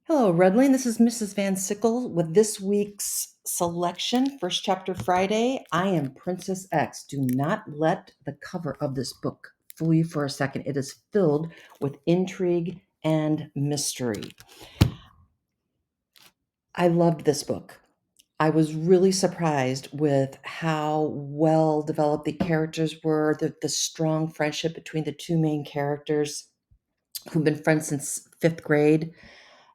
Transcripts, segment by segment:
Hello, Redling. This is Mrs. Van Sickle with this week's selection, First Chapter Friday. I am Princess X. Do not let the cover of this book fool you for a second. It is filled with intrigue and mystery. I loved this book. I was really surprised with how well developed the characters were, the strong friendship between the two main characters who've been friends since fifth grade.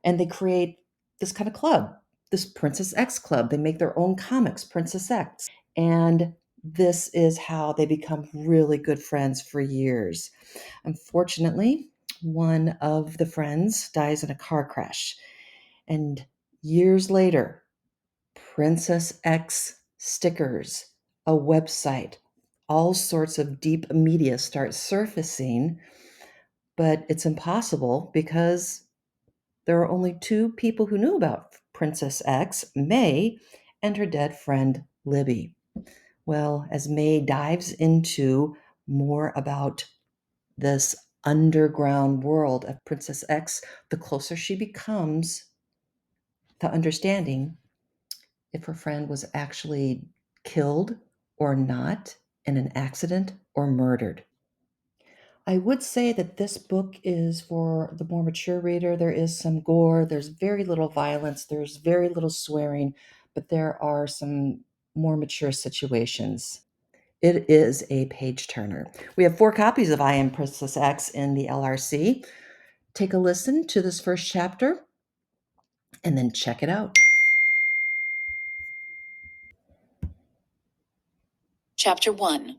And they create this kind of club, this Princess X club. They make their own comics, Princess X. And this is how they become really good friends for years. Unfortunately, one of the friends dies in a car crash. And years later, Princess X stickers, a website, all sorts of deep media start surfacing, but it's impossible because there are only two people who knew about Princess X, May, and her dead friend, Libby. Well, as May dives into more about this underground world of Princess X, the closer she becomes to understanding if her friend was actually killed or not in an accident or murdered. I would say that this book is for the more mature reader. There is some gore, there's very little violence, there's very little swearing, but there are some more mature situations. It is a page turner. We have 4 copies of I Am Princess X in the LRC. Take a listen to this first chapter and then check it out. Chapter 1.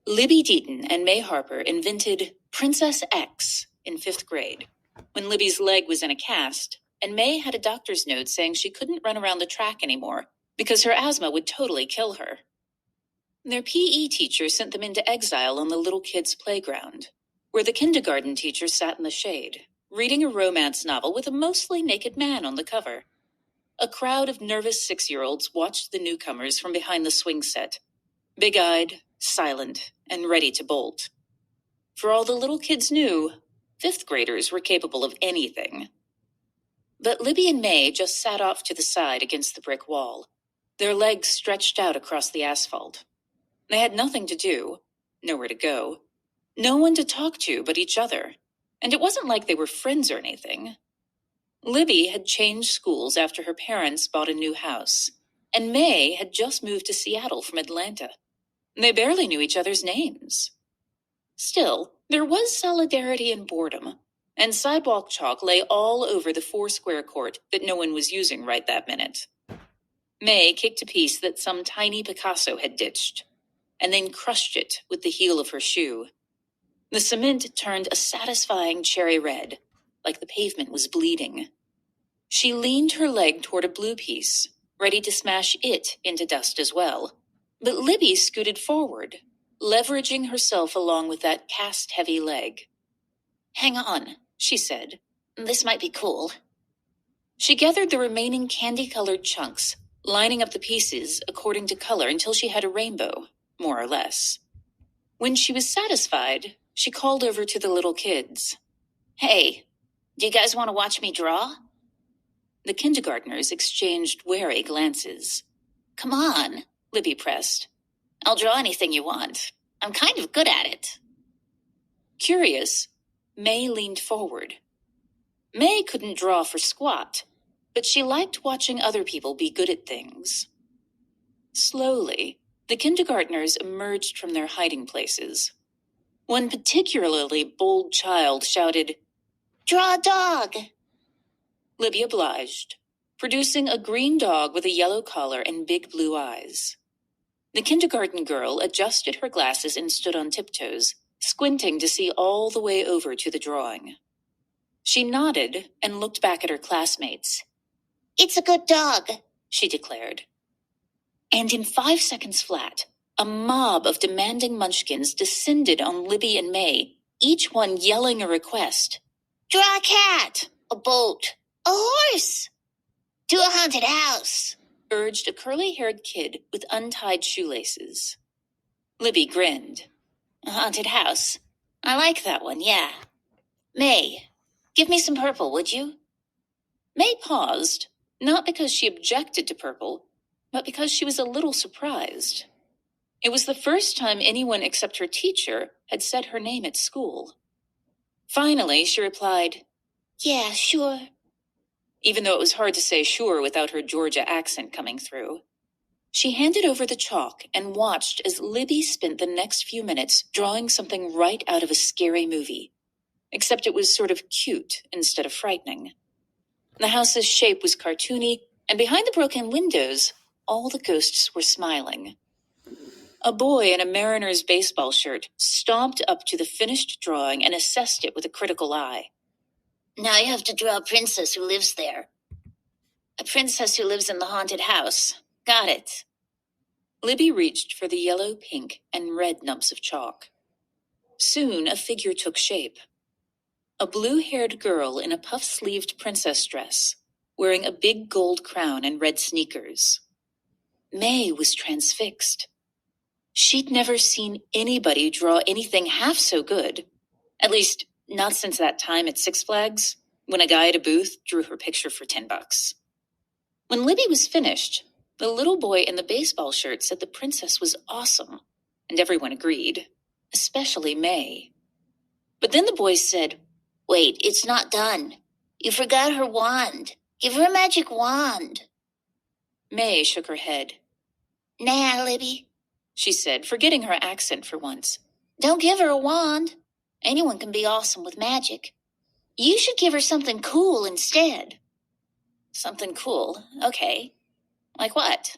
Libby Deaton and May Harper invented Princess X in 5th grade, when Libby's leg was in a cast, and May had a doctor's note saying she couldn't run around the track anymore because her asthma would totally kill her. Their PE teacher sent them into exile on the little kids' playground, where the kindergarten teacher sat in the shade, reading a romance novel with a mostly naked man on the cover. A crowd of nervous 6-year-olds watched the newcomers from behind the swing set, big-eyed, silent, and ready to bolt. For all the little kids knew, 5th graders were capable of anything. But Libby and May just sat off to the side against the brick wall, their legs stretched out across the asphalt. They had nothing to do, nowhere to go, no one to talk to but each other, and it wasn't like they were friends or anything. Libby had changed schools after her parents bought a new house, and May had just moved to Seattle from Atlanta. They barely knew each other's names. Still, there was solidarity in boredom, and sidewalk chalk lay all over the 4-square court that no one was using right that minute. May kicked a piece that some tiny Picasso had ditched, and then crushed it with the heel of her shoe. The cement turned a satisfying cherry red, like the pavement was bleeding. She leaned her leg toward a blue piece, ready to smash it into dust as well. But Libby scooted forward, leveraging herself along with that cast-heavy leg. "Hang on," she said. "This might be cool." She gathered the remaining candy-colored chunks, lining up the pieces according to color until she had a rainbow, more or less. When she was satisfied, she called over to the little kids. "Hey, do you guys want to watch me draw?" The kindergartners exchanged wary glances. "Come on," Libby pressed. "I'll draw anything you want. I'm kind of good at it." Curious, May leaned forward. May couldn't draw for squat, but she liked watching other people be good at things. Slowly, the kindergartners emerged from their hiding places. One particularly bold child shouted, "Draw a dog!" Libby obliged, producing a green dog with a yellow collar and big blue eyes. The kindergarten girl adjusted her glasses and stood on tiptoes, squinting to see all the way over to the drawing. She nodded and looked back at her classmates. "It's a good dog," she declared. And in 5 seconds flat, a mob of demanding munchkins descended on Libby and May, each one yelling a request. "Draw a cat, a boat, a horse. Do a haunted house," urged a curly-haired kid with untied shoelaces. Libby grinned. "A haunted house. I like that one, yeah. May, give me some purple, would you?" May paused, not because she objected to purple, but because she was a little surprised. It was the first time anyone except her teacher had said her name at school. Finally, she replied, "Yeah, sure," even though it was hard to say sure without her Georgia accent coming through. She handed over the chalk and watched as Libby spent the next few minutes drawing something right out of a scary movie, except it was sort of cute instead of frightening. The house's shape was cartoony, and behind the broken windows, all the ghosts were smiling. A boy in a Mariners baseball shirt stomped up to the finished drawing and assessed it with a critical eye. "Now you have to draw a princess who lives there." "A princess who lives in the haunted house. Got it." Libby reached for the yellow, pink, and red nubs of chalk. Soon a figure took shape. A blue-haired girl in a puff-sleeved princess dress, wearing a big gold crown and red sneakers. May was transfixed. She'd never seen anybody draw anything half so good. At least, not since that time at Six Flags, when a guy at a booth drew her picture for $10. When Libby was finished, the little boy in the baseball shirt said the princess was awesome, and everyone agreed, especially May. But then the boy said, "Wait, it's not done. You forgot her wand. Give her a magic wand." May shook her head. "Nah, Libby," she said, forgetting her accent for once. "Don't give her a wand. Anyone can be awesome with magic. You should give her something cool instead." "Something cool? Okay. Like what?"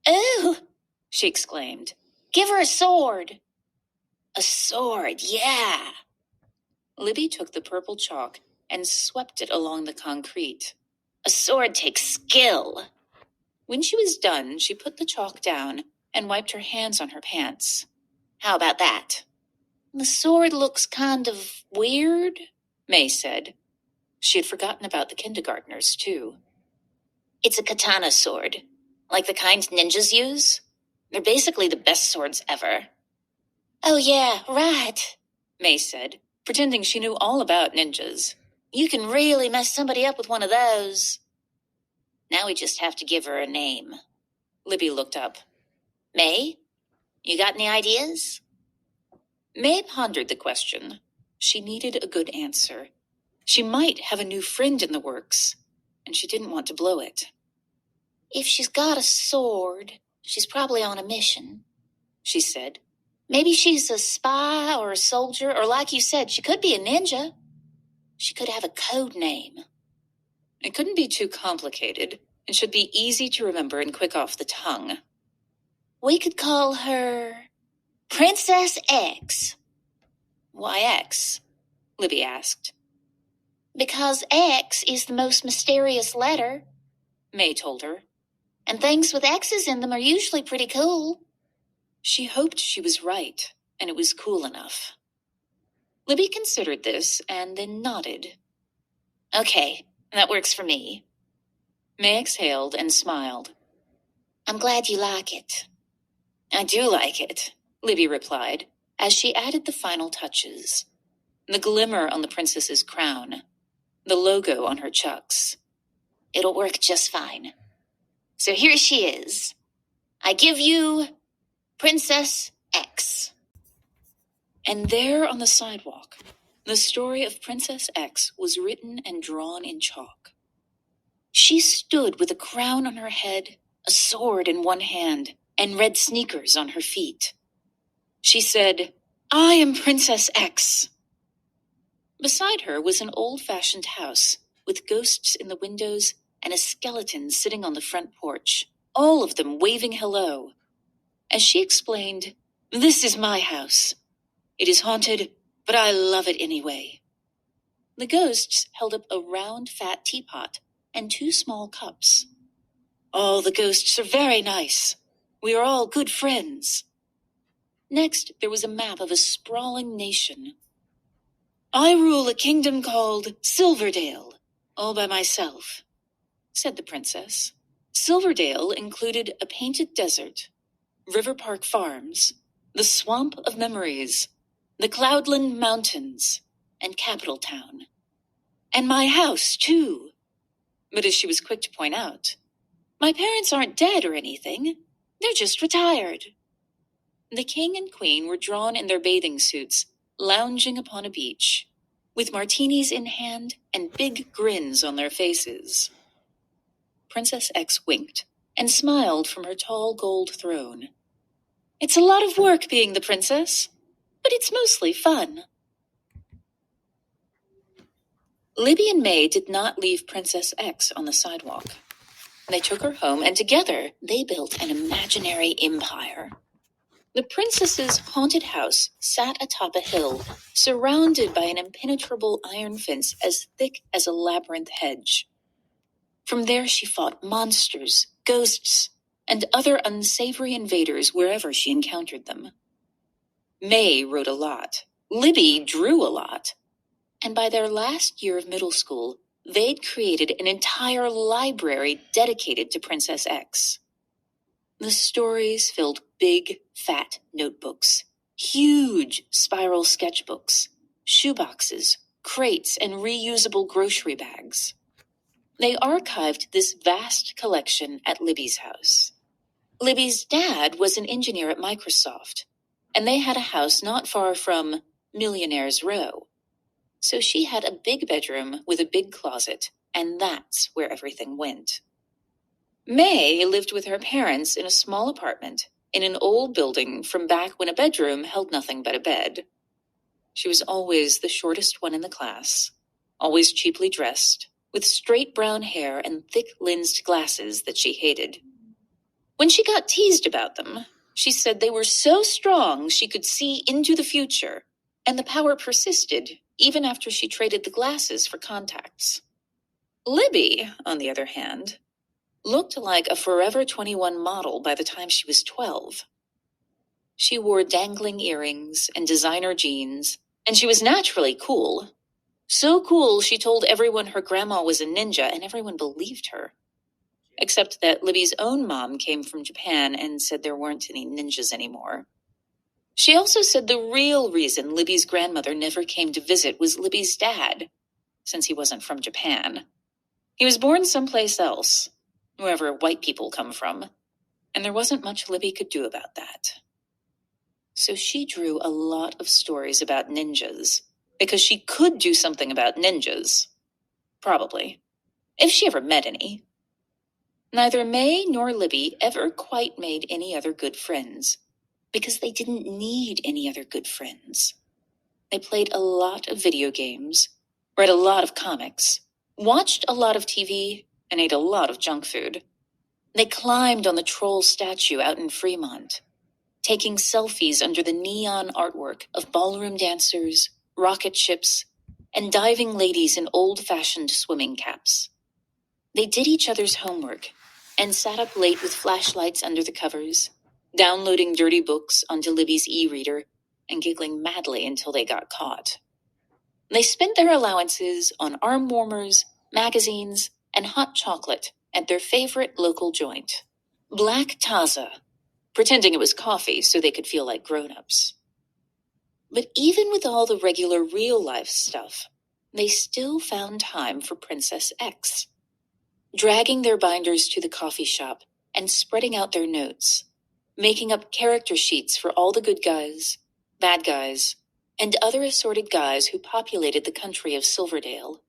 "Ooh," she exclaimed. "Give her a sword." "A sword, yeah." Libby took the purple chalk and swept it along the concrete. "A sword takes skill." When she was done, she put the chalk down and wiped her hands on her pants. "How about that?" "The sword looks kind of weird," May said. She had forgotten about the kindergartners, too. "It's a katana sword, like the kind ninjas use. They're basically the best swords ever." "Oh yeah, right," May said, pretending she knew all about ninjas. "You can really mess somebody up with one of those." "Now we just have to give her a name." Libby looked up. "May, you got any ideas?" May pondered the question. She needed a good answer. She might have a new friend in the works, and she didn't want to blow it. "If she's got a sword, she's probably on a mission," she said. "Maybe she's a spy or a soldier, or like you said, she could be a ninja. She could have a code name." It couldn't be too complicated. It should be easy to remember and quick off the tongue. "We could call her Princess X." "Why X?" Libby asked. "Because X is the most mysterious letter," May told her. "And things with X's in them are usually pretty cool." She hoped she was right, and it was cool enough. Libby considered this and then nodded. "Okay, that works for me." May exhaled and smiled. "I'm glad you like it." "I do like it," Libby replied, as she added the final touches. The glimmer on the princess's crown, the logo on her chucks. "It'll work just fine. So here she is. I give you Princess X." And there on the sidewalk, the story of Princess X was written and drawn in chalk. She stood with a crown on her head, a sword in one hand, and red sneakers on her feet. She said, "I am Princess X." Beside her was an old-fashioned house with ghosts in the windows and a skeleton sitting on the front porch, all of them waving hello. As she explained, "This is my house. It is haunted, but I love it anyway." The ghosts held up a round, fat teapot and 2 small cups. "All the ghosts are very nice. We are all good friends." Next, there was a map of a sprawling nation. "I rule a kingdom called Silverdale, all by myself," said the princess. Silverdale included a painted desert, River Park Farms, the Swamp of Memories, the Cloudland Mountains, and Capital Town. "And my house, too." But as she was quick to point out, "My parents aren't dead or anything. They're just retired." The king and queen were drawn in their bathing suits, lounging upon a beach, with martinis in hand and big grins on their faces. Princess X winked and smiled from her tall gold throne. "It's a lot of work being the princess, but it's mostly fun." Libby and May did not leave Princess X on the sidewalk. They took her home, and together they built an imaginary empire. The princess's haunted house sat atop a hill, surrounded by an impenetrable iron fence as thick as a labyrinth hedge. From there she fought monsters, ghosts, and other unsavory invaders wherever she encountered them. May wrote a lot. Libby drew a lot. And by their last year of middle school, they'd created an entire library dedicated to Princess X. The stories filled big, fat notebooks, huge spiral sketchbooks, shoeboxes, crates, and reusable grocery bags. They archived this vast collection at Libby's house. Libby's dad was an engineer at Microsoft, and they had a house not far from Millionaire's Row. So she had a big bedroom with a big closet, and that's where everything went. May lived with her parents in a small apartment in an old building from back when a bedroom held nothing but a bed. She was always the shortest one in the class, always cheaply dressed, with straight brown hair and thick lensed glasses that she hated. When she got teased about them, she said they were so strong she could see into the future, and the power persisted even after she traded the glasses for contacts. Libby, on the other hand, looked like a Forever 21 model by the time she was 12. She wore dangling earrings and designer jeans, and she was naturally cool. So cool, she told everyone her grandma was a ninja, and everyone believed her. Except that Libby's own mom came from Japan and said there weren't any ninjas anymore. She also said the real reason Libby's grandmother never came to visit was Libby's dad, since he wasn't from Japan. He was born someplace else, wherever white people come from, and there wasn't much Libby could do about that. So she drew a lot of stories about ninjas, because she could do something about ninjas. Probably. If she ever met any. Neither May nor Libby ever quite made any other good friends, because they didn't need any other good friends. They played a lot of video games, read a lot of comics, watched a lot of TV, and ate a lot of junk food. They climbed on the troll statue out in Fremont, taking selfies under the neon artwork of ballroom dancers, rocket ships, and diving ladies in old-fashioned swimming caps. They did each other's homework and sat up late with flashlights under the covers, downloading dirty books onto Libby's e-reader and giggling madly until they got caught. They spent their allowances on arm warmers, magazines, and hot chocolate at their favorite local joint, Black Taza, pretending it was coffee so they could feel like grown-ups. But even with all the regular real-life stuff, they still found time for Princess X, dragging their binders to the coffee shop and spreading out their notes, making up character sheets for all the good guys, bad guys, and other assorted guys who populated the country of Silverdale.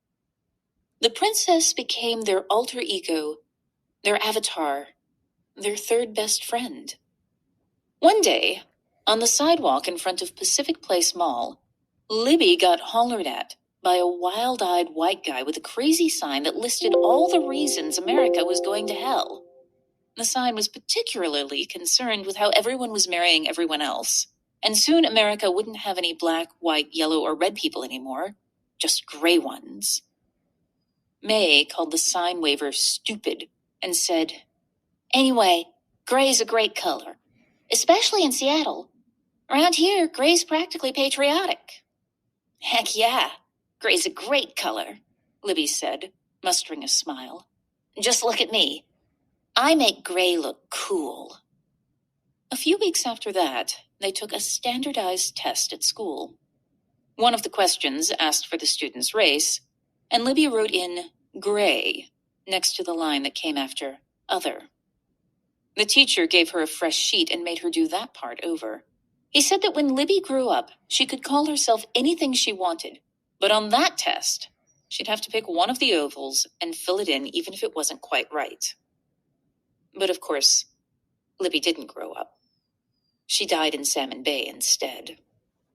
The princess became their alter ego, their avatar, their third best friend. One day, on the sidewalk in front of Pacific Place Mall, Libby got hollered at by a wild-eyed white guy with a crazy sign that listed all the reasons America was going to hell. The sign was particularly concerned with how everyone was marrying everyone else, and soon America wouldn't have any black, white, yellow, or red people anymore, just gray ones. May called the sign waver stupid and said, "Anyway, gray's a great color, especially in Seattle. Around here, gray's practically patriotic." "Heck yeah, gray's a great color," Libby said, mustering a smile. "Just look at me. I make gray look cool." A few weeks after that, they took a standardized test at school. One of the questions asked for the student's race, and Libby wrote in gray next to the line that came after other. The teacher gave her a fresh sheet and made her do that part over. He said that when Libby grew up, she could call herself anything she wanted, but on that test, she'd have to pick one of the ovals and fill it in even if it wasn't quite right. But of course, Libby didn't grow up. She died in Salmon Bay instead,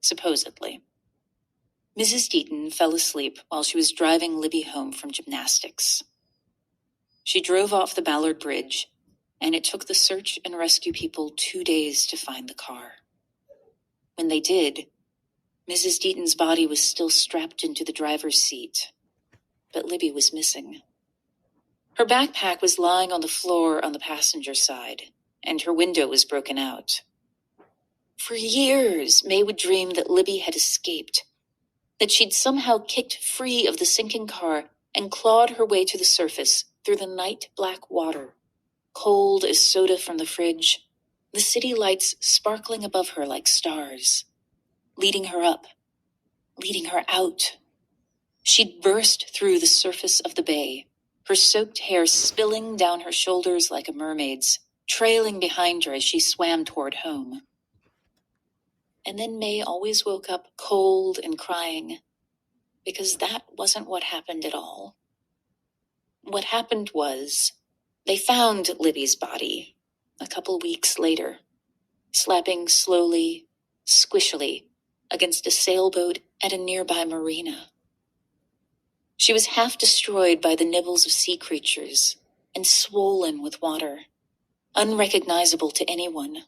supposedly. Mrs. Deaton fell asleep while she was driving Libby home from gymnastics. She drove off the Ballard Bridge, and it took the search and rescue people 2 days to find the car. When they did, Mrs. Deaton's body was still strapped into the driver's seat, but Libby was missing. Her backpack was lying on the floor on the passenger side, and her window was broken out. For years, May would dream that Libby had escaped, that she'd somehow kicked free of the sinking car and clawed her way to the surface through the night black water, cold as soda from the fridge, the city lights sparkling above her like stars, leading her up, leading her out. She'd burst through the surface of the bay, her soaked hair spilling down her shoulders like a mermaid's, trailing behind her as she swam toward home. And then May always woke up cold and crying, because that wasn't what happened at all. What happened was, they found Libby's body a couple weeks later, slapping slowly, squishily, against a sailboat at a nearby marina. She was half destroyed by the nibbles of sea creatures and swollen with water, unrecognizable to anyone.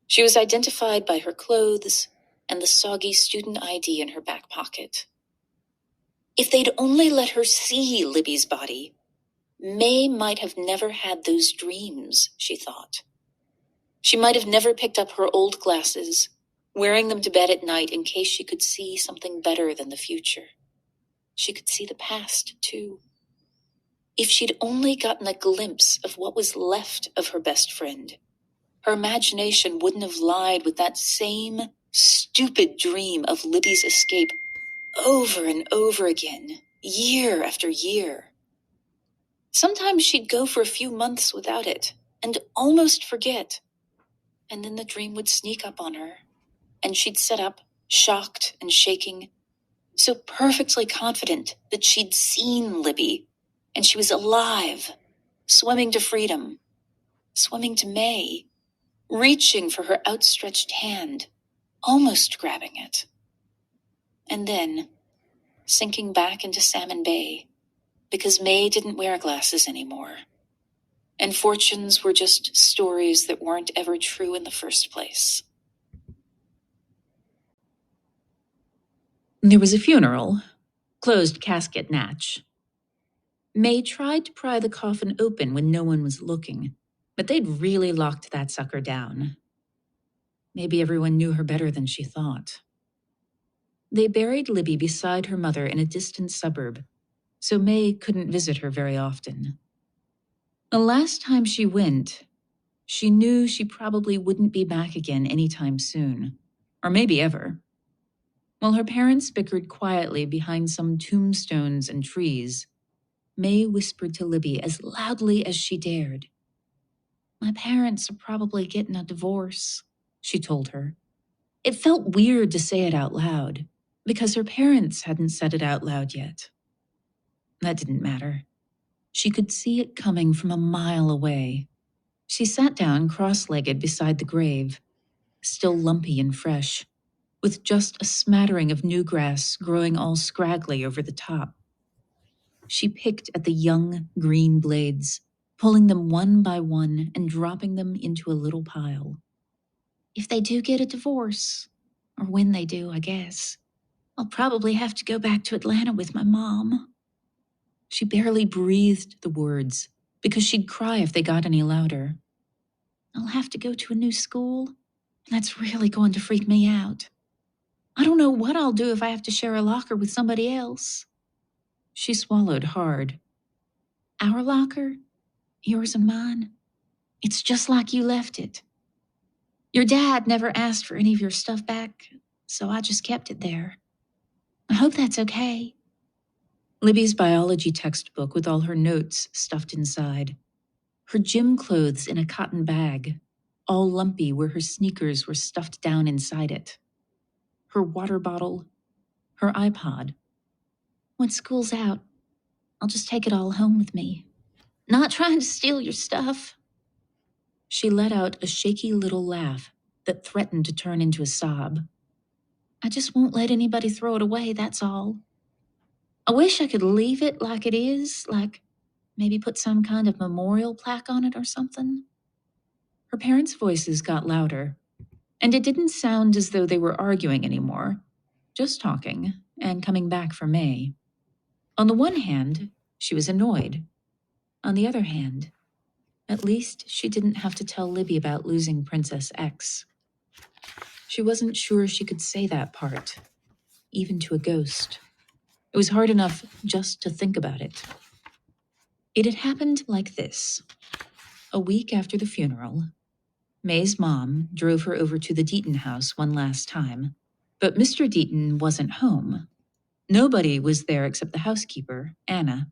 She was identified by her clothes and the soggy student ID in her back pocket. If they'd only let her see Libby's body, May might have never had those dreams, she thought. She might have never picked up her old glasses, wearing them to bed at night in case she could see something better than the future. She could see the past, too. If she'd only gotten a glimpse of what was left of her best friend, her imagination wouldn't have lied with that same stupid dream of Libby's escape over and over again, year after year. Sometimes she'd go for a few months without it and almost forget, and then the dream would sneak up on her, and she'd sit up, shocked and shaking, so perfectly confident that she'd seen Libby, and she was alive, swimming to freedom, swimming to May, reaching for her outstretched hand, almost grabbing it. And then, sinking back into Salmon Bay, because May didn't wear glasses anymore, and fortunes were just stories that weren't ever true in the first place. There was a funeral, closed casket natch. May tried to pry the coffin open when no one was looking, but they'd really locked that sucker down. Maybe everyone knew her better than she thought. They buried Libby beside her mother in a distant suburb, so May couldn't visit her very often. The last time she went, she knew she probably wouldn't be back again anytime soon, or maybe ever. While her parents bickered quietly behind some tombstones and trees, May whispered to Libby as loudly as she dared. "My parents are probably getting a divorce," she told her. It felt weird to say it out loud, because her parents hadn't said it out loud yet. That didn't matter. She could see it coming from a mile away. She sat down cross-legged beside the grave, still lumpy and fresh, with just a smattering of new grass growing all scraggly over the top. She picked at the young, green blades, pulling them one by one and dropping them into a little pile. If they do get a divorce, or when they do, I guess, I'll probably have to go back to Atlanta with my mom. She barely breathed the words because she'd cry if they got any louder. I'll have to go to a new school. That's really going to freak me out. I don't know what I'll do if I have to share a locker with somebody else. She swallowed hard. Our locker? Yours and mine? It's just like you left it. Your dad never asked for any of your stuff back, so I just kept it there. I hope that's okay. Libby's biology textbook with all her notes stuffed inside. Her gym clothes in a cotton bag, all lumpy where her sneakers were stuffed down inside it. Her water bottle, her iPod. When school's out, I'll just take it all home with me. Not trying to steal your stuff. She let out a shaky little laugh that threatened to turn into a sob. I just won't let anybody throw it away, that's all. I wish I could leave it like it is, like maybe put some kind of memorial plaque on it or something. Her parents' voices got louder, and it didn't sound as though they were arguing anymore, just talking and coming back for May. On the one hand, she was annoyed. On the other hand, at least she didn't have to tell Libby about losing Princess X. She wasn't sure she could say that part, even to a ghost. It was hard enough just to think about it. It had happened like this. A week after the funeral, May's mom drove her over to the Deaton house one last time, but Mr. Deaton wasn't home. Nobody was there except the housekeeper, Anna,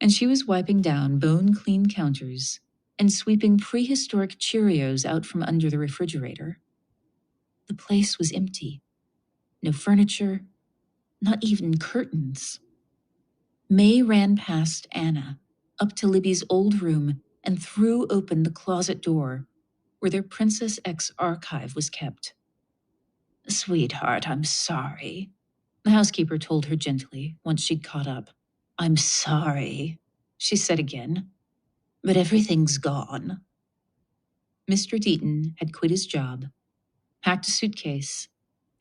and she was wiping down bone-clean counters and sweeping prehistoric Cheerios out from under the refrigerator. The place was empty. No furniture, not even curtains. May ran past Anna, up to Libby's old room, and threw open the closet door where their Princess X archive was kept. Sweetheart, I'm sorry, the housekeeper told her gently once she'd caught up. I'm sorry, she said again, but everything's gone. Mr. Deaton had quit his job, packed a suitcase,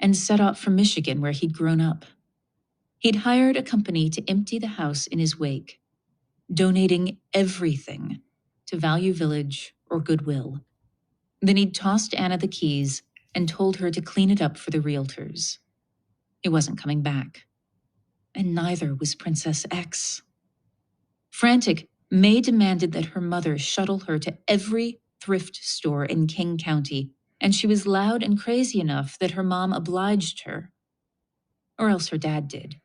and set off for Michigan where he'd grown up. He'd hired a company to empty the house in his wake, donating everything to Value Village or Goodwill. Then he'd tossed Anna the keys and told her to clean it up for the realtors. He wasn't coming back. And neither was Princess X. Frantic, May demanded that her mother shuttle her to every thrift store in King County, and she was loud and crazy enough that her mom obliged her. Or else her dad did,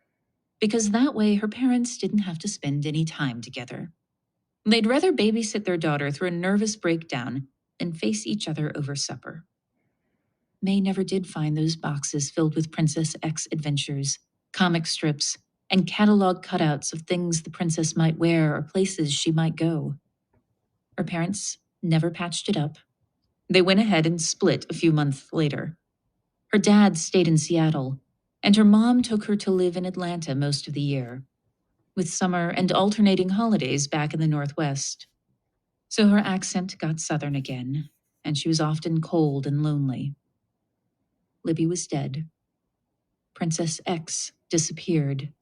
because that way her parents didn't have to spend any time together. They'd rather babysit their daughter through a nervous breakdown than face each other over supper. May never did find those boxes filled with Princess X adventures, comic strips, and catalog cutouts of things the princess might wear or places she might go. Her parents never patched it up. They went ahead and split a few months later. Her dad stayed in Seattle, and her mom took her to live in Atlanta most of the year, with summer and alternating holidays back in the Northwest. So her accent got Southern again, and she was often cold and lonely. Libby was dead. Princess X disappeared.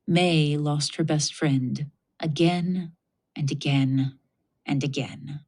May lost her best friend again and again and again.